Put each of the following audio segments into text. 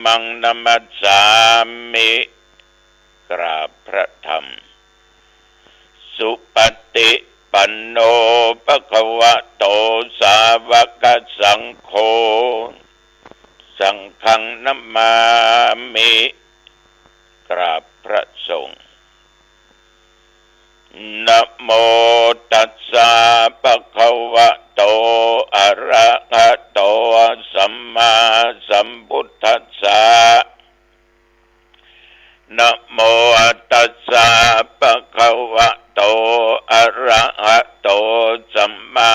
มังนมัสสามิกราบพระธรรมสุปฏิปันโนภควโตสาวกสังโฆสังฆังนัมมามิกราบพระสงฆ์นะโมตัสสะภะคะวะโตอะระหะโตสัมมาสัมพุทธัสสะนะโมตัสสะภะคะวะโตอะระหะโตสัมมา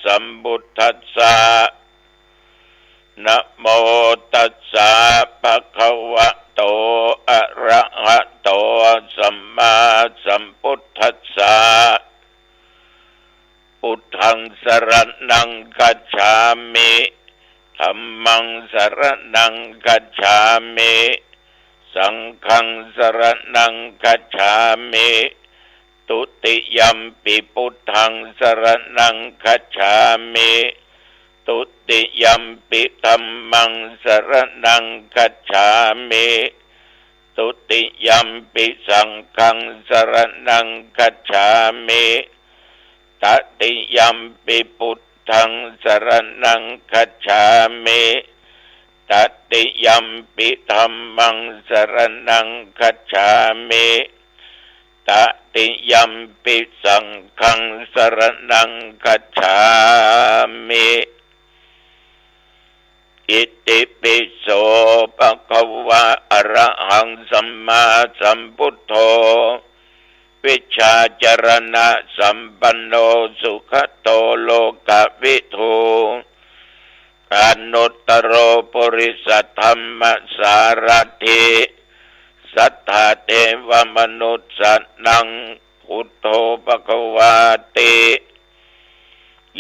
สัมพุทธัสสะนะโมตัสสะภะคะวะโตอะระหะโตสัมมาสัมพุทธัสสะพุทธังสรณังคัจฉามิธัมมังสรณังคัจฉามิสังฆังสรณังคัจฉามิตุติยัมปิพุทธังสรณังคัจฉามิตุติยัมปิธัมมังสรณังคัจฉามิตุติยัมปิสังฆังสรณังคัจฉามิตติยัมปิพุทธังสรณังคัจฉามิตติยัมปิธัมมังสรณังคัจฉามิตติยัมปิสังฆังสรณังคัจฉามิอิติปิโสภะคะวะอะระหังสัมมาสัมพุทโธวิชาจรณะสัมปันโนสุขโตโลกวิทูอนุตตโรปุริสธรรมสารถิสัทธาเทวมนุสสนังพุทโธภควาติ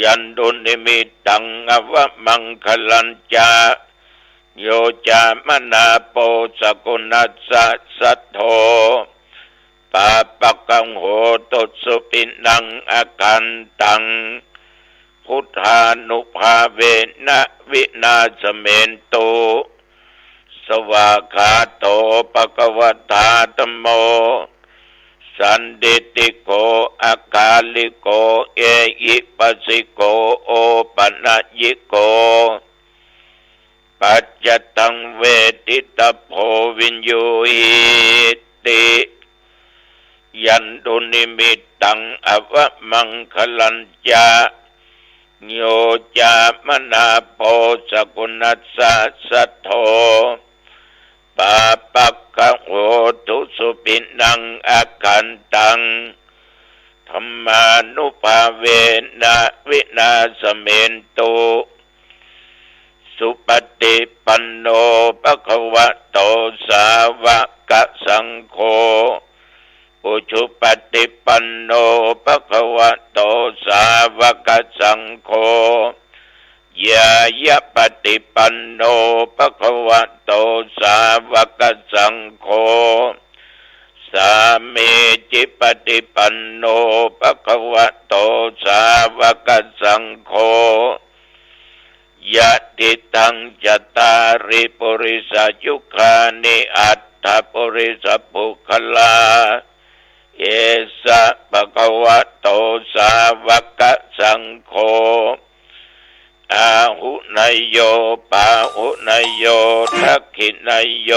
ยันตุนิมิตตังอวมังคลัญจาโยจามนาโปสกุณัสสะสัทโธปาปะกังโหตุสุปินังอากันตังพุทธานุภาเวนะวินาสเมนโตสวากขาโตภควตาธัมโมสันดิติโกอากาลิโกเอหิปัสสิโกโอปัญญิโกปัจจตังเวทิตาโพวินโยหิติยันตุนิมิตตังอวมังคลัญจาโยจามนาโพสกุณัสสะสัทโธปาปักขโหตุสุปินังอากันตังธัมมานุภาเวนะวินาสเมนโตสุปฏิปันโนภควโตสาวกสังโฆอุชุปฏิปันโนภควโตสาวกสังโฆยายะปฏิปันโนภควโตสาวกสังโฆสามีจิปฏิปันโนภควโตสาวกสังโฆยะติตังจตาริปุริสยุคานิอัตถปุริสปุคลาเอสะภควโตสาวกสังโฆอาหุนยโยปาหุนยโยทักขินยโย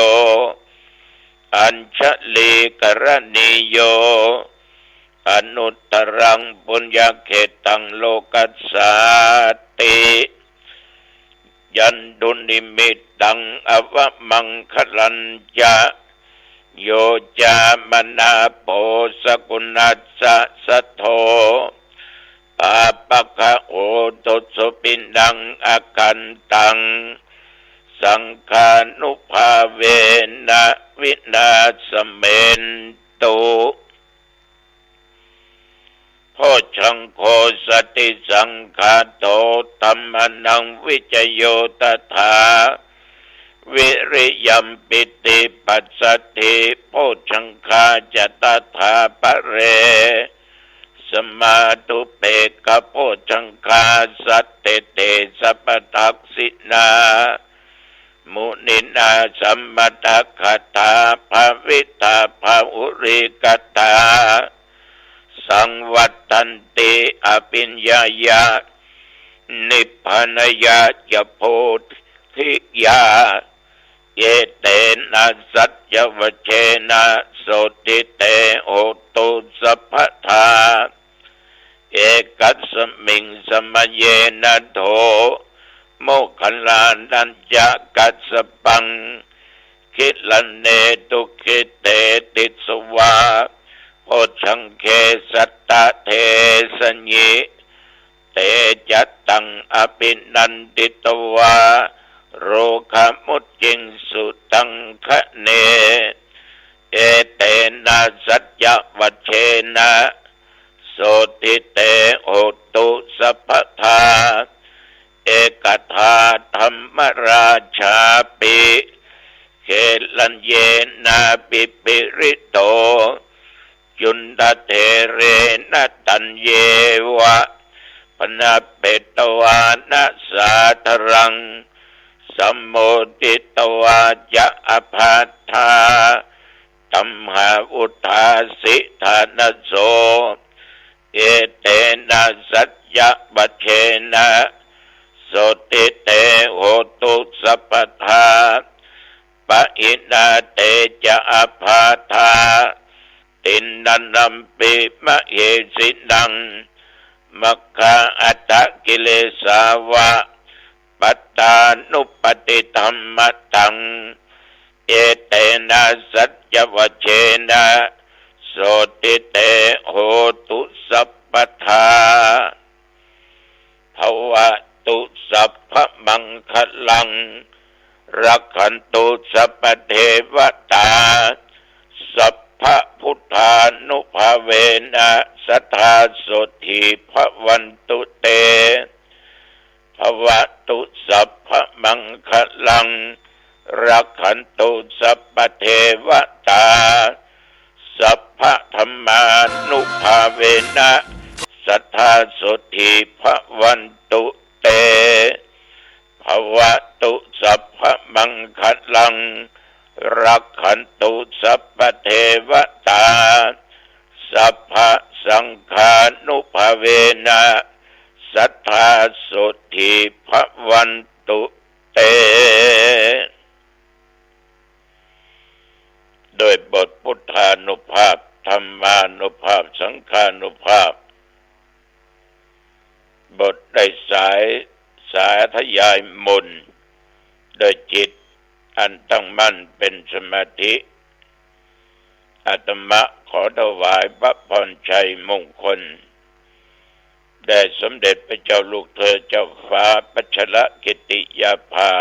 อัญชลีกรณีโยอนุตตรังปุญญเขตังโลกัสสาติยันตุนิมิตตังอวมังคลัญจาโยจามนาโปสกุณัสสะสัทโธปาปักขโหตุสุปินังอากันตังสังฆานุภาเวนะวินาสเมนโตโพชังโฆสติสังฆาโตธัมมนังวิจโยตถาวิริยัมปิติปัสสติโพชังคาจตถาปะเรสมาตุเปกโพชังคาสัตเตเตสัพพทักษินา มุนินาสัมมตคตาภาวิตาภาอุริกตาสังวัตตันติอภิญญายานิพพานยาจะโพธิยาเยเตนะสัจจวัชเชนะโสติเตโอตุสัพพทาเอกัสสมิงสมเยนะโธโมคคัลลานัญจะกัสสปังคิลันเนตุคิเตติสวาโพชังเคสัตตะเทสัญญิเตจัตตังอภินันติตวาโรคมุจจิงสุตังคะเนเอเตนะสัจจวัชเชนะโสติเตโหตุสัพพทาเอกทาธรรมราชาปิเขลัญเยนะปิปิริโตจุนตเทเรนะตัญเยวะปนะเปตวานะสาธรังสัมโมติตวาจะอภัตถาตัมหาอุทาสิธานโสเอเตนะสัจจะวัชเชนะโสติเตโหตุสัพพทาปะอินาเตจะอภัตถาตินนันนัมปิมะเหสินังมัคคะอัตตกิเลสาวะปัตตานุปติธัมมตังเอเตนะสัจจวัชเชนะโสติเตโหตุสัพพทาภวตุสัพพมังคลังรักขันตุสัพพเทวตาสัพพพุทธานุภาเวนะสัทธาโสทิภวันตุเตภวตุสัพพมังคลังรักขันตุสัพพเทวตาสัพพธรรมานุภาเวนะสัทธาโสทิภวันตุเตภวตุสัพพมังคลังรักขันตุสัพพเทวตาสัพพสังฆานุภาเวนะสัทธาโสทิภวันตุเตโดยบทพุทธานุภาพธรรมานุภาพสังฆานุภาพบทได้สาธยายมนต์โดยจิตอันตั้งมั่นเป็นสมาธิอาตมะขอถวายพระพรชัยมงคลแด่สมเด็จพระเจ้าลูกเธอเจ้าฟ้าพัชรกิติยาภา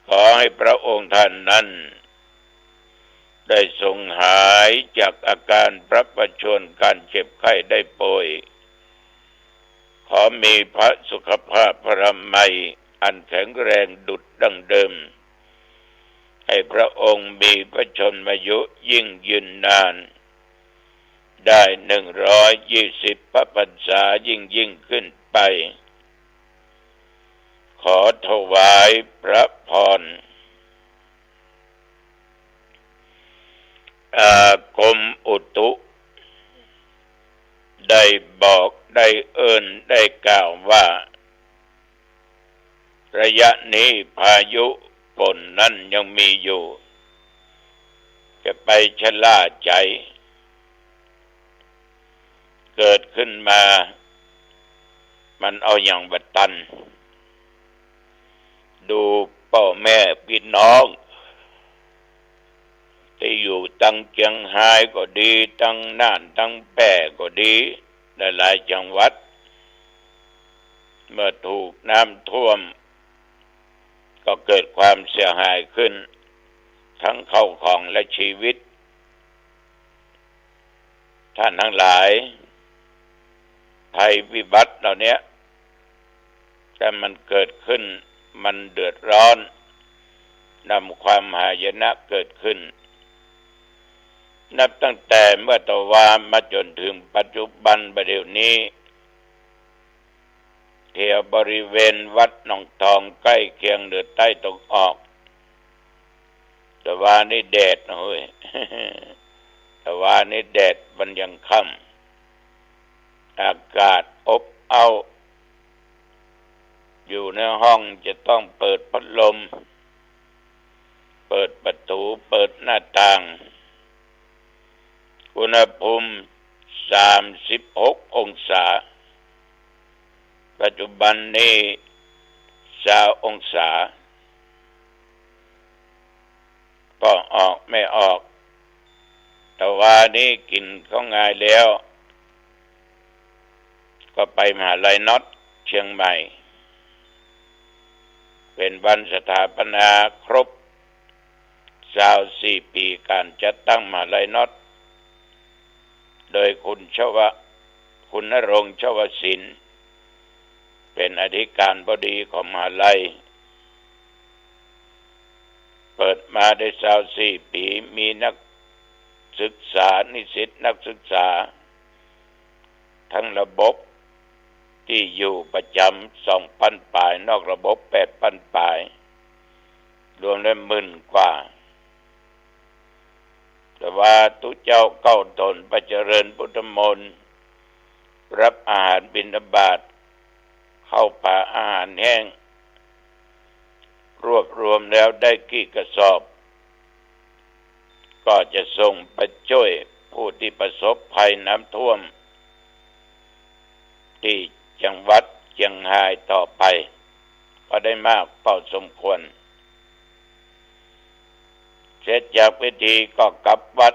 ขอให้พระองค์ท่านนั้นได้ทรงหายจากอาการพระประชวรการเจ็บไข้ได้ป่วยขอมีพระสุขภาพพระมัยอันแข็งแรงดุจดังเดิมให้พระองค์มีพระชนมายุยิ่งยืนนานได้120 พระพรรษายิ่งขึ้นไปขอถวายพระพรกรมอุตุได้บอกได้เอิ้นได้กล่าวว่าระยะนี้พายุฝนนั้นยังมีอยู่จะไปชะล่าใจเกิดขึ้นมามันเอาอย่างบัดตันดูพ่อแม่พี่น้องที่อยู่ตั้งเชียงรายก็ดีตั้งน่านตั้งแพร่ก็ดีหลายจังหวัดเมื่อถูกน้ำท่วมก็เกิดความเสียหายขึ้นทั้งเข้าของและชีวิตท่านทั้งหลายภัยวิบัติเหล่านี้แต่มันเกิดขึ้นมันเดือดร้อนนำความหายนะเกิดขึ้นนับตั้งแต่เมื่อตะวามาจนถึงปัจจุบันประเดี๋ยวนี้ เที่ยวบริเวณวัดหนองทองใกล้เคียงเหนือใต้ตกออกแต่ว่านี่แดดนะเว้ย แต่ว่านี่แดดมันยังค่ำอากาศอบอ้าวอยู่ในห้องจะต้องเปิดพัดลมเปิดประตูเปิดหน้าต่างอุณหภูมิ36 องศาปัจจุบันนี้20 องศาก็ออกไม่ออกแต่ว่านี่กินเขาง่ายแล้วก็ไปมหาลัยน็อตเชียงใหม่เป็นวันสถาปนาครบ24 ปีการจัดตั้งมหาลัยน็อตโดยคุณณรงค์ ชวศิลป์เป็นอธิการบดีของมหาลัยเปิดมาได้24 ปีมีนักศึกษานิสิตนักศึกษาทั้งระบบที่อยู่ประจำ 2,000 ปลายนอกระบบ 8,000 ปลายรวมแล้ว10,000 กว่าแต่ว่าทุเจ้าเก้าตนประเจริญพุทธมนต์รับอาหารบิณฑบาตเข้าป่าอาหารแห้งรวบรวมแล้วได้กี่กระสอบก็จะส่งไปช่วยผู้ที่ประสบภัยน้ำท่วมที่จังหวัดเชียงรายต่อไปก็ได้มากพอสมควรเสร็จจากพิธีก็กลับวัด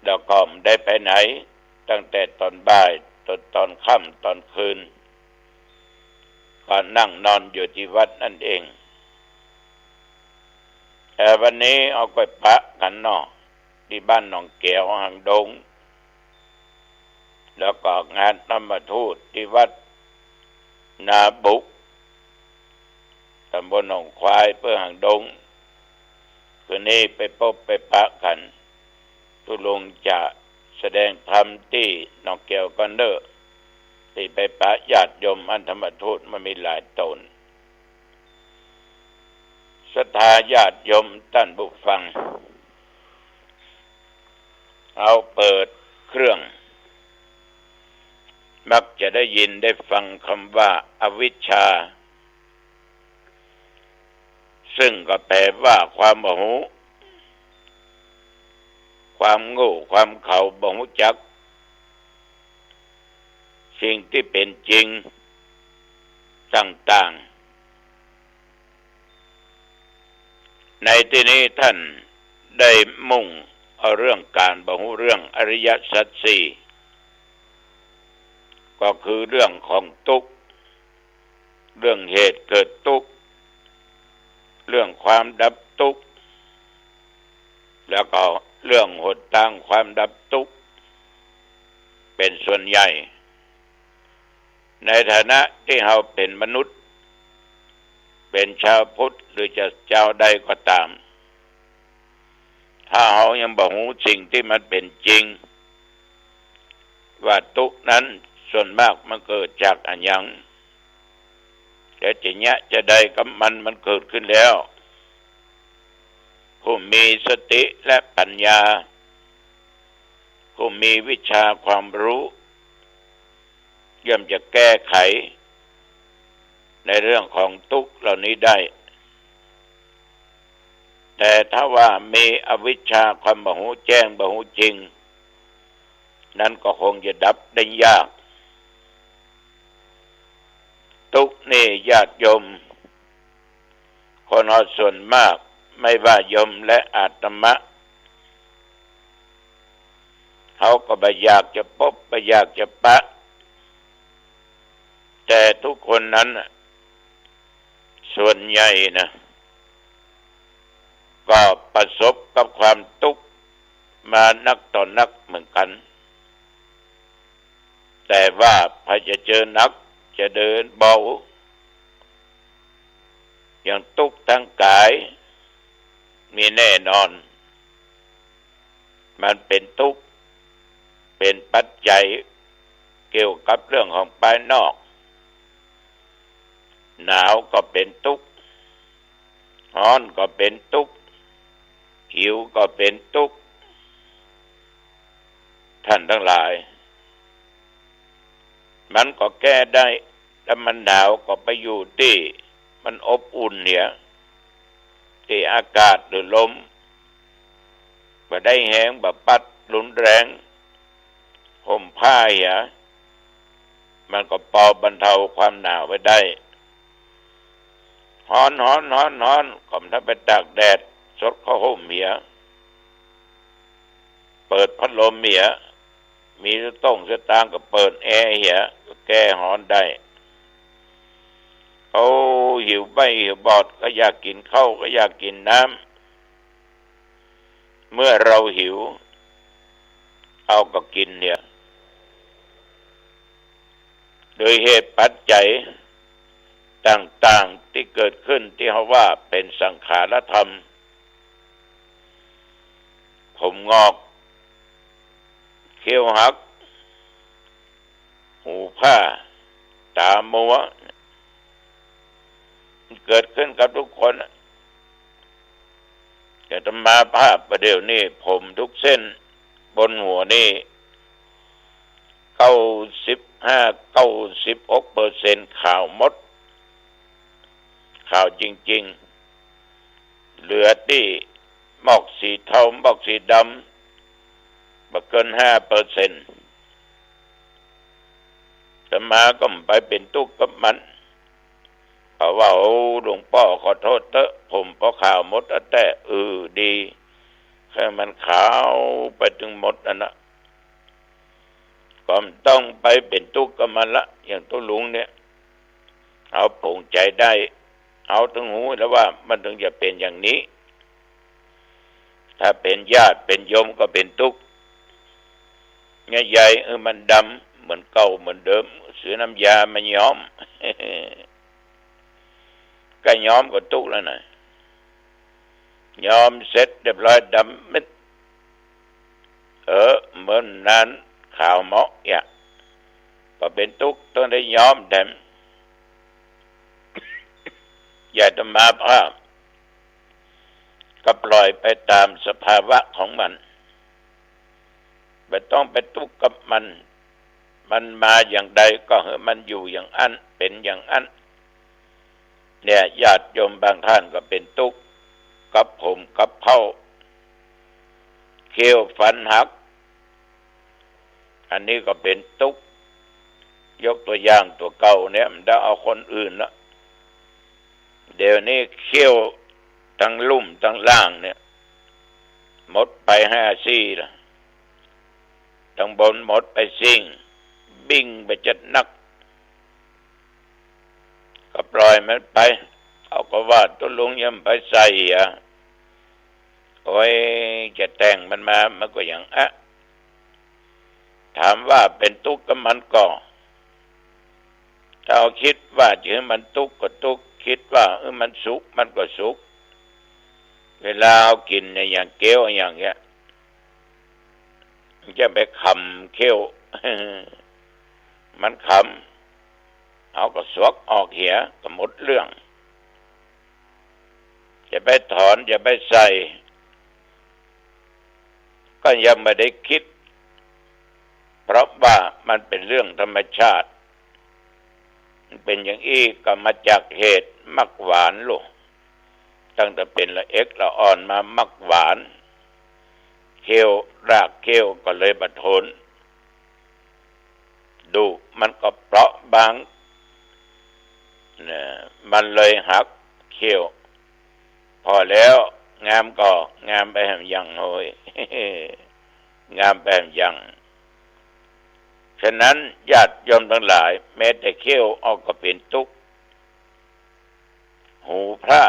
แล้วก็ไม่ได้ไปไหนตั้งแต่ตอนบ่ายตอนค่ำตอนคืนก็นั่งนอนอยู่ที่วัดนั่นเองแต่วันนี้เอาไปปะกันเนาะที่บ้านหนองแก้วหางดงแล้วก็งานธรรมทูตที่วัดนาบุกตำบลหนองควายเพื่อหางดงคืนนี้ไปพบไปปะกันทุลงจะแสดงธรรมที่หนองแก้วกันเด้อที่ไปปะญาติโยมอันธรรมทูตมันมีหลายตนศรัทธาญาติโยมท่านผู้ฟังเอาเปิดเครื่องมักจะได้ยินได้ฟังคำว่าอวิชชาซึ่งก็แปลว่าความโมโหความโง่ความเขาบ่รู้จักสิ่งที่เป็นจริงต่างๆในที่นี้ท่านได้มุ่งเอาเรื่องการบ่รู้เรื่องอริยสัจสี่ก็คือเรื่องของทุกข์เรื่องเหตุเกิดทุกข์เรื่องความดับทุกข์แล้วก็เรื่องหนทางความดับทุกข์เป็นส่วนใหญ่ในฐานะที่เราเป็นมนุษย์เป็นชาวพุทธหรือจะเจ้าใดก็ตามถ้าเรายังบ่รู้สิ่งที่มันเป็นจริงว่าทุกข์นั้นส่วนมากมันเกิดจากอันยังแต่จะใดกับมันเกิดขึ้นแล้วผู้มีสติและปัญญาผู้มีวิชาความรู้ย่อมจะแก้ไขในเรื่องของทุกข์เหล่านี้ได้แต่ถ้าว่ามีอวิชชาความบ่รู้แจ้งบ่รู้จริงนั้นก็คงจะดับได้ยากทุกข์นี่ญาติโยมคนส่วนมากไม่ว่าโยมและอาตมะเขาก็ไม่อยากจะพบไม่อยากจะปะแต่ทุกคนนั้นส่วนใหญ่นะก็ประสบกับความทุกข์มานักต่อนักเหมือนกันแต่ว่าพอจะเจอนักจะเดินเบาอย่างทุกข์ทั้งกายมีแน่นอนมันเป็นทุกข์เป็นปัจจัย เกี่ยวกับเรื่องของภายนอกหนาวก็เป็นทุกข์ร้อนก็เป็นทุกข์หิวก็เป็นทุกข์ท่านทั้งหลายมันก็แก้ได้ถ้ามันหนาวก็ไปอยู่ที่มันอบอุ่นเนี่ยที่อากาศหรือลมก็ได้แห้งแบบปัดรุนแรงห่มผ้าอย่ามันก็พอบรรเทาความหนาวไปได้ฮ้อนก็ถ้าไปตากแดดสดเข้าห่มเหียเปิดพัดลมเหียมีสตางค์ก็เปิดแอร์เหียก็แก้ฮ้อนได้เขาหิวบอดก็อยากกินข้าวก็อยากกินน้ำเมื่อเราหิวเอาก็กินเนี่ยโดยเหตุปัจจัยต่างๆที่เกิดขึ้นที่เขาว่าเป็นสังขารธรรมผมงอกเขี้ยวหักหูผ้าตามัวเกิดขึ้นกับทุกคนแต่ธรรมาภาพประเดี๋ยวนี้ผมทุกเส้นบนหัวนี่96%ขาวมดขาวจริงๆเหลือที่หมอกสีเทาหมอกสีดำบ่เกิน 5% ธรรมาก็ไปเป็นทุกข์กับมันเพราะว่าหลวงพ่อขอโทษเถอะผมเพราะขาวมดแต่ดีแค่มันขาวไปถึงหมดนะก็ต้องไปเป็นทุกข์กับมันละอย่างตัวลุงเนี่ยเอาผงใจได้เอาถึงหูแล้วว่ามันถึงจะเป็นอย่างนี้ถ้าเป็นญาติเป็นโยมก็เป็นทุกข์ใหญ่มันดำเหมือนเก่าเหมือนเดิมซื้อน้ำยามันย้อม ก็ย้อมก็ทุกข์แล้วนะย้อมเสร็จเรียบร้อยดำมิดเหมือนนั้นข่าวเหมาะก็เป็นทุกข์ต้องได้ย้อมแดมอย่าจะมาภาพก็ปล่อยไปตามสภาวะของมันไม่ต้องไปทุกข์กับมันมาอย่างใดก็ให้มันอยู่อย่างอันเป็นอย่างอันเนี่ยญาติโยมบางท่านก็เป็นทุกข์กับผมกับเผาเขี้ยวฟันหักอันนี้ก็เป็นทุกข์ยกตัวอย่างตัวเก่าเนี่ยมันได้เอาคนอื่นละเดี๋ยวนี้เขี้ยวทั้งลุ่มทั้งล่างเนี่ยหมดไป5 ซี่ละทั้งบนหมดไปซิ่งบิ่งไปจัดนักก็ปล่อยมันไปเอาก็ว่าตัวลุงยังไปใส่โอ้ยจะแต่งมันมามันก็อย่างถามว่าเป็นทุกข์กับมันก็ถ้าเอาคิดว่าจะให้มันทุกข์ก็ทุกข์คิดว่ามันสุขมันก็สุขเวลาเอากินเนี่ยอย่างเกลียวอย่างเงี้ยมันจะไปคำเขี้ยว มันคำเอาก็สวกออกเหียก็หมดเรื่องจะไปถอนจะไปใส่ก็ยังไม่ได้คิดเพราะว่ามันเป็นเรื่องธรรมชาติมันเป็นอย่างอี้ก็มาจากเหตุมักหวานลูกตั้งแต่เป็นละเอ็กละอ่อนมามักหวานเขี้ยวรากเขี้ยวก็เลยบรรทนดูมันก็เปราะบางเนี่ยมันเลยหักเขี้ยวพอแล้วงามก็งามไปแหมยังโอย งามไปแหมยังฉะนั้นญาติโยมทั้งหลายแม้แต่เขี้ยวออกก็เป็นทุกข์หูพร่า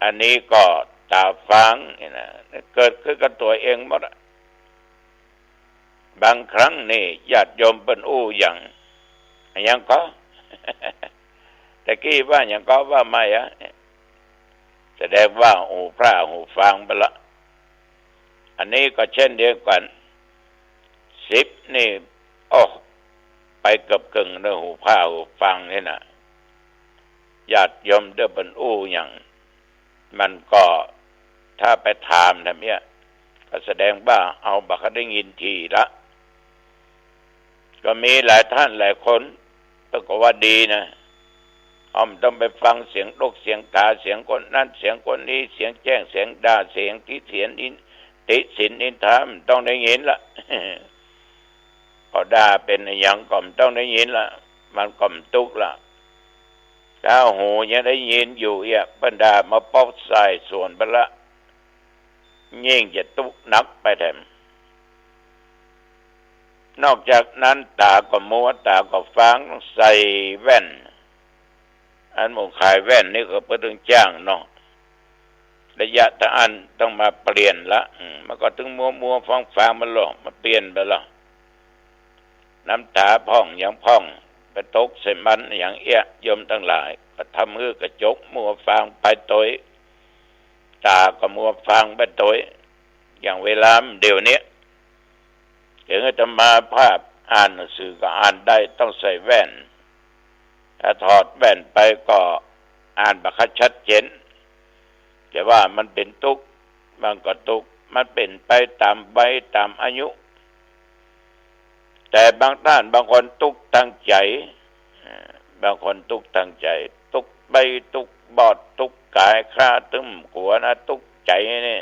อันนี้ก็ตาฟังนะเกิดขึ้นกับตัวเองหมดบางครั้งนี่ญาติโยมเป็นอย่างก็ แต่กี้ว่าอย่างก็ว่าไม่แสดงว่าหูพร่าหูฟังไปละอันนี้ก็เช่นเดียวกัน10นี่ ไปกับกึ่งในหูผ้าหูฟังนี่นะญาติโยมเด้อบรรอู้อย่างมันก็ถ้าไปถามนะเนี่ยก็แสดงว่าเอาบักได้ยินทีละก็มีหลายท่านหลายคนก็ว่าดีนะต้องไปฟังเสียงลูกเสียงกาเสียงคนนั้นเสียงคนนี้เสียงแจ้งเสียงด่าเสียงที่เสียงอินติสินอินทามต้องได้ยินละ พอด่าเป็นอย่างก่อมต้องได้ยินละมันก่อมตุกละถ้าหูยังได้ยินอยู่บรรดามาปอกใส่ส่วนไปละยิ่งจะตุกนักไปแถมนอกจากนั้นตาก็มัวตาก็ฟังใส่แว่นอันหมู่ขายแว่นนี่ก็เพื่อถึงจ้างเนาะระยะทางต้องมาเปลี่ยนละมันก็ถึงมัวฟังมันหลอกมาเปลี่ยนไปละน้ำตาพ่องอย่างพ่องไปตกใส่มันอย่างโยมทั้งหลายก็ทำมือกระจกมัวฟังไปตัวตาก็มัวฟังไปตัวอย่างเวลาเดี๋ยวนี้ถึงจะมาภาพอ่านหนังสือก็อ่านได้ต้องใส่แว่นถ้าถอดแว่นไปก็อ่านบักชัดเจนแต่ว่ามันเป็นทุกข์มันก็ทุกข์มันเป็นไปตามใบตามอายุแต่บางท่านบางคนทุกข์ตั้งใจบางคนทุกข์ตั้งใจทุกข์ใบทุกข์บอดทุกข์กายข้าตึมหัวนะทุกข์ใจนี่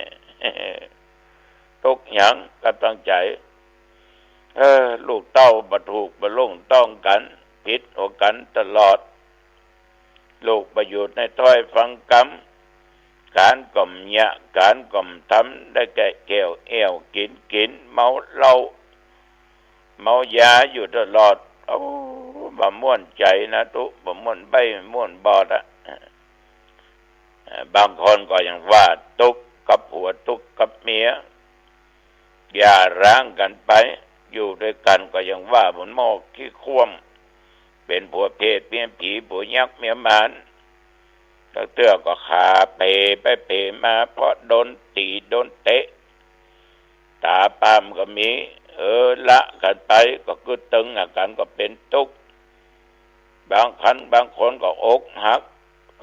ทุกข์หยังก็ตั้งใจลูกเต้าบ่ถูกบ่ลงต้องกันผิดออกกันตลอดลูกประโยชน์ในถ้อยฟังกรรมการก่อมยะการก่อมทำได้แก่แก้วเอวกินเมาเหล้าเมายาอยู่ตลอดบ่ม่วนใจนะตุบ่ม่วนใบม่วนบอดบางคนก็ยังว่าตุกกับผัวตุกกับเมียอย่าร้างกันไปอยู่ด้วยกันก็ยังว่าบนหม้อขี้ควมเป็นผัวเพศเมียผีผัวยักษ์เมียมารก็เตื้อก็ขาไปมาเพราะโดนตีโดนเตะตาปามก็มีละกันไปก็คือตึงอาการก็เป็นทุกข์บางคนก็อกหัก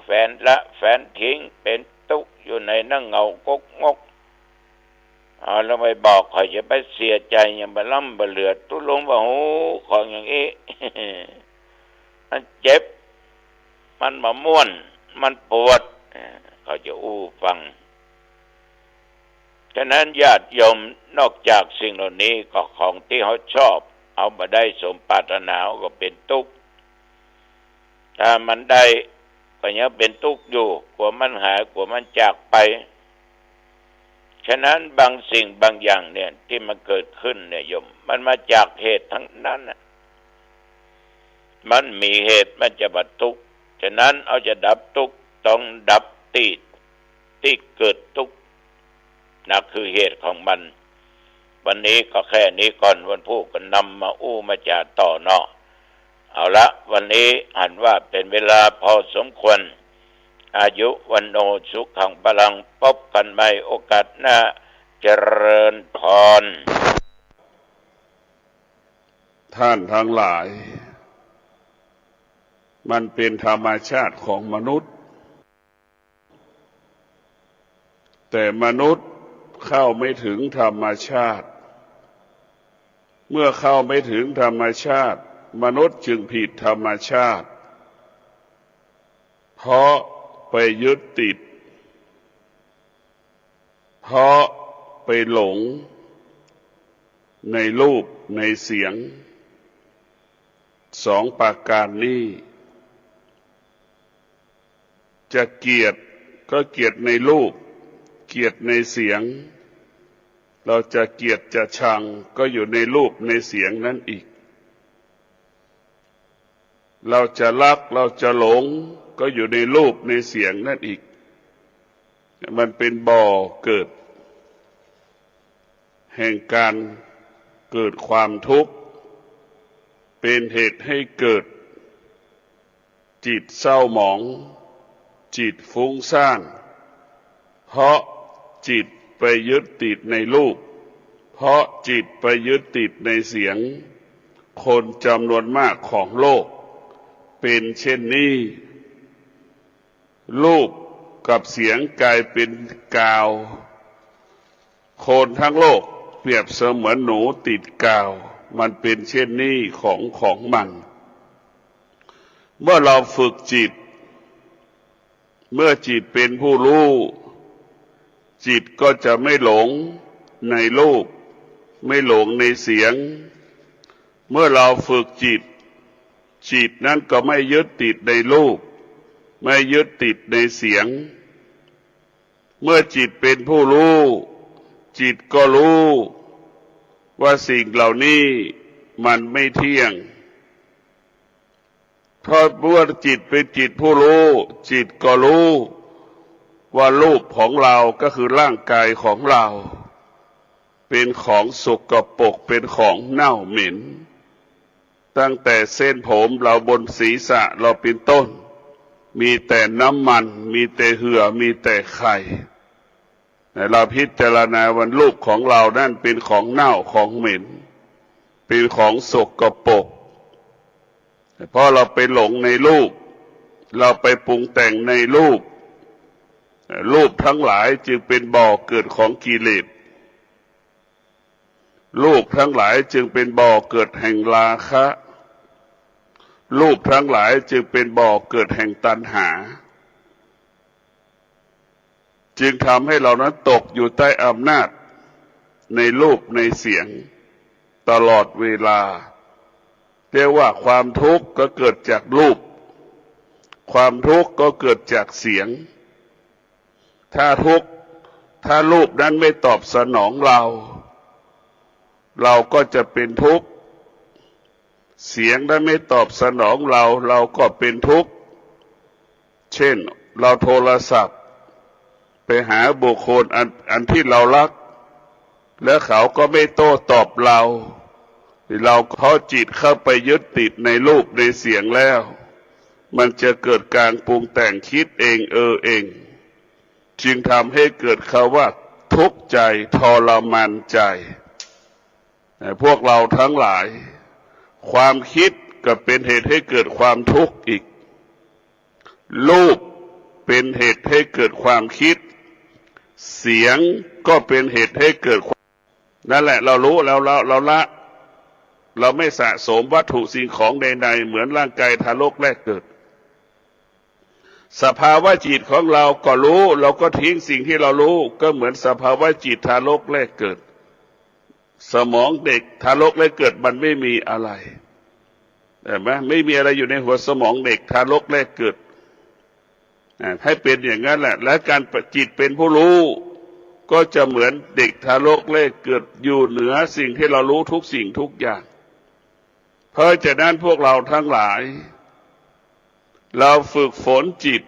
แฟนละแฟนทิ้งเป็นทุกข์อยู่ในนั่งเงากกงกแล้วไม่บอกคอยจะไปเสียใจอย่างบล่ำบเหลือตุลงว่าโอ้ของอย่างนี้ มันเจ็บมันมาม่วนมันปวดเขาจะฟังฉะนั้นญาติโยมนอกจากสิ่งเหล่านี้ก็ของที่เขาชอบเอามาได้สมปรารถนาก็เป็นทุกข์ถ้ามันได้ก็ยังเป็นทุกข์อยู่กลัวมันหายกลัวมันจากไปฉะนั้นบางสิ่งบางอย่างเนี่ยที่มันเกิดขึ้นเนี่ยโยมมันมาจากเหตุทั้งนั้นมันมีเหตุมันจะบรรทุกข์ฉะนั้นเอาจะดับทุกข์ต้องดับที่เกิดทุกข์นั่นคือเหตุของมันวันนี้ก็แค่นี้ก่อนวันพุธก็นำมามาจาต่อเนาะเอาละวันนี้อ่านว่าเป็นเวลาพอสมควรอายุวันโนสุขังพลังพบกันใหม่โอกาสหน้าเจริญพรท่านทั้งหลายมันเป็นธรรมชาติของมนุษย์แต่มนุษย์เข้าไม่ถึงธรรมชาติเมื่อเข้าไม่ถึงธรรมชาติมนุษย์จึงผิดธรรมชาติเพราะไปยึดติดเพราะไปหลงในรูปในเสียงสองประการนี้จะเกลียดก็เกลียดในรูปเกลียดในเสียงเราจะเกลียดจะชังก็อยู่ในรูปในเสียงนั้นอีกเราจะรักเราจะหลงก็อยู่ในรูปในเสียงนั่นอีกมันเป็นบ่อเกิดแห่งการเกิดความทุกข์เป็นเหตุให้เกิดจิตเศร้าหมองจิตฟุ้งซ่านเพราะจิตไปยึดติดในรูปเพราะจิตไปยึดติดในเสียง คนจำนวนมากของโลกเป็นเช่นนี้รูปกับเสียงกลายเป็นกาวคนทั้งโลกเปรียบเสมือนหนูติดกาวมันเป็นเช่นนี้ของมันเมื่อเราฝึกจิตเมื่อจิตเป็นผู้รู้จิตก็จะไม่หลงในรูปไม่หลงในเสียงเมื่อเราฝึกจิตนั้นก็ไม่ยึดติดในรูปไม่ยึดติดในเสียงเมื่อจิตเป็นผู้รู้จิตก็รู้ว่าสิ่งเหล่านี้มันไม่เที่ยงเพราะเมื่อจิตเป็นจิตผู้รู้จิตก็รู้ว่ารูปของเราก็คือร่างกายของเราเป็นของสกปรกเป็นของเน่าเหม็นตั้งแต่เส้นผมเราบนศีรษะเราเป็นต้นมีแต่น้ำมันมีแต่เหื่อมีแต่ไข่เราพิจารณาวันรูปของเรานั่นเป็นของเน่าของเหม็นเป็นของสกปรกเพราะเราไปหลงในรูปเราไปปรุงแต่งในรูปทั้งหลายจึงเป็นบ่อเกิดของกิเลสรูปทั้งหลายจึงเป็นบ่อเกิดแห่งราคะรูปทั้งหลายจึงเป็นบ่อเกิดแห่งตัณหาจึงทำให้เรานั้นตกอยู่ใต้อำนาจในรูปในเสียงตลอดเวลาเรียกว่าความทุกข์ก็เกิดจากรูปความทุกข์ก็เกิดจากเสียงถ้าทุกข์ถ้ารูปนั้นไม่ตอบสนองเราก็จะเป็นทุกข์เสียงนั้นไม่ตอบสนองเราก็เป็นทุกข์เช่นเราโทรศัพท์ไปหาบุคคลอันที่เรารักแล้วเขาก็ไม่โต้ตอบเราเขาจิตเข้าไปยึดติดในรูปในเสียงแล้วมันจะเกิดการปรุงแต่งคิดเองเองจึงทำให้เกิดคำว่าทุกข์ใจทรมานใจพวกเราทั้งหลายความคิดก็เป็นเหตุให้เกิดความทุกข์อีกรูปเป็นเหตุให้เกิดความคิดเสียงก็เป็นเหตุให้เกิดนั่นแหละเรารู้แล้วเราละเราไม่สะสมวัตถุสิ่งของใดๆเหมือนร่างกายทารกแรกเกิดสภาวะจิตของเราก็รู้เราก็ทิ้งสิ่งที่เรารู้ก็เหมือนสภาวะจิตทารกแรกเกิดสมองเด็กทารกแรกเกิดมันไม่มีอะไรเห็นไหมไม่มีอะไรอยู่ในหัวสมองเด็กทารกแรกเกิดให้เป็นอย่างนั้นแหละและการจิตเป็นผู้รู้ก็จะเหมือนเด็กทารกแรกเกิดอยู่เหนือสิ่งที่เรารู้ทุกสิ่งทุกอย่างเพราะฉะนั้นพวกเราทั้งหลายเราฝึกฝนจิต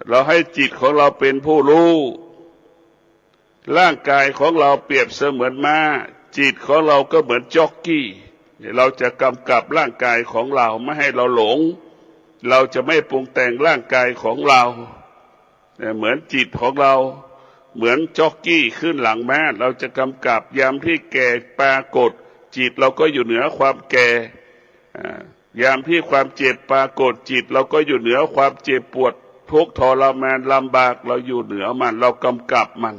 เราให้จิตของเราเป็นผู้รู้ร่างกายของเราเปรียบเสมือนม้าจิตของเราก็เหมือนจ็อกกี้เราจะกำกับร่างกายของเราไม่ให้เราหลงเราจะไม่ปรุงแต่งร่างกายของเราเหมือนจิตของเราเหมือนจ็อกกี้ขึ้นหลังม้าเราจะกำกับยามที่แก่ปรากฏจิตเราก็อยู่เหนือความแก่ยามที่ความเจ็บปรากฏจิตเราก็อยู่เหนือความเจ็บปวดทุกข์ทรมานลำบากเราอยู่เหนือมันเรากำกับมัน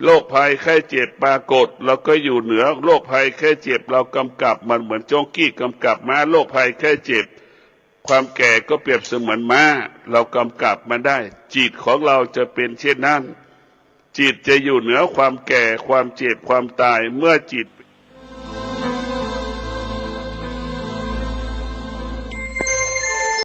โรคภัยไข้เจ็บปรากฏเราก็อยู่เหนือโรคภัยไข้เจ็บเรากำกับมันเหมือนจ็อกกี้กำกับม้าโรคภัยไข้เจ็บความแก่ก็เปรียบเสมือนม้าเรากำกับมันได้จิตของเราจะเป็นเช่นนั้นจิตจะอยู่เหนือความแก่ความเจ็บความตายเมื่อจิต